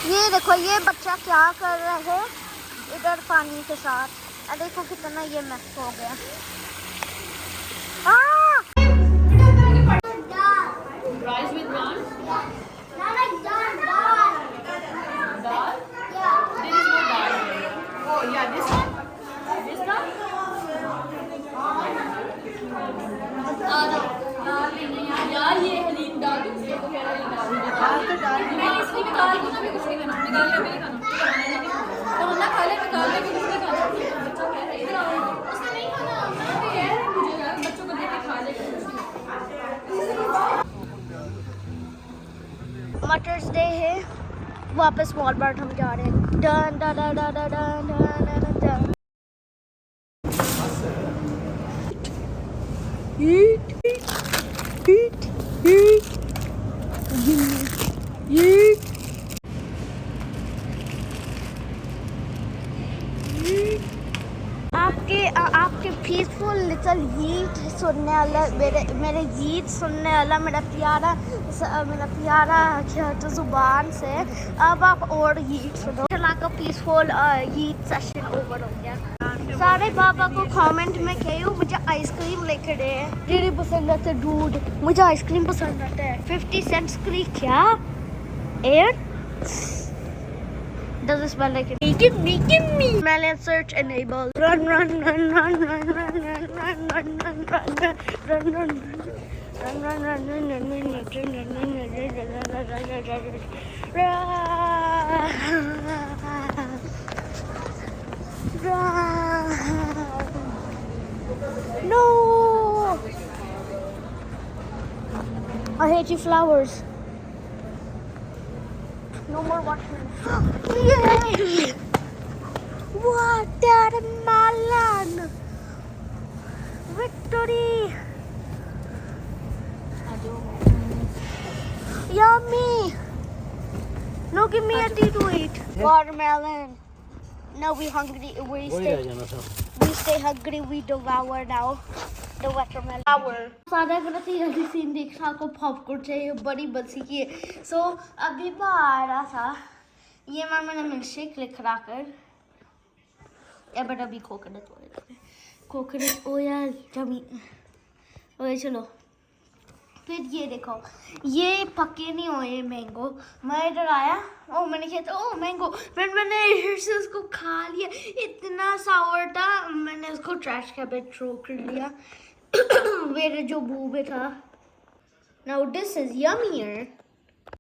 یہ دیکھو یہ بچہ کیا کر رہا ہے ادھر پانی کے ساتھ. دیکھو کتنا یہ میس ہو گیا. Rice with naan? Not like dal. Dal? There is no dal here. Oh yeah, this one? This dal? دال نہیں ہے یار, یہ حلیم ڈال دو, یہ تو کہہ رہا ہے دال تو ڈال میں اس لیے نکال دوں نا, بھی کچھ نہیں کرنا, نکال لے بھی کھانا تو ہم نہ کھا لے, نکال لے بھی کچھ نہیں کھانا. بچہ کہہ رہا ہے ادھر آؤ, اس نے نہیں کھانا, میں بھی کہہ رہا ہے مجھے یار بچوں کو دیکھ کے کھا لے کچھ نہیں. مٹرز ڈے ہے, واپس والمارٹ ہم جا رہے ہیں. Done done done done done done done. آپ کے پیسفل لٹل گیت سننے والا, میرے گیت سننے والا میرا پیارا تو زبان سے. اب آپ اور گیت سنو. چلا کا پیسفل گیت سیشن اوور ہو گیا. سارے بابا کو کامنٹ میں کہو مجھے آئس کریم لے کے دے. ریڈی پسند آتا ہے ڈوڈ, مجھے آئس کریم پسند آتا ہے. 50 cents کے لیے کیا year. Does it smell like it? Give me. Melon search enable. Run. No. I hate you flowers. No more watermelon. Yay! Watermelon! Victory! Yummy! No, give me a tea to eat. Watermelon. No, we hungry. We stay hungry. We devour now. The watermelon. سادہ غلطی جلدی سین دیکھا کو پاپ کارن چاہیے, بڑی بچی کی ہے. سو ابھی آ رہا تھا یہ میں نے ملک شیک لکھ رہا کر بٹ ابھی کوکونٹ اویل جمی اوے. چلو پھر یہ دیکھو یہ پکے نہیں ہوئے مینگو. میں ادھر آیا, میں نے کہا او مینگو, پھر میں نے اس کو کھا لیا. اتنا ساور تھا, میں نے اس کو ٹریش کے بیگ تھرو کر لیا. میرے جو منہ میں تھا. Now this is yummier.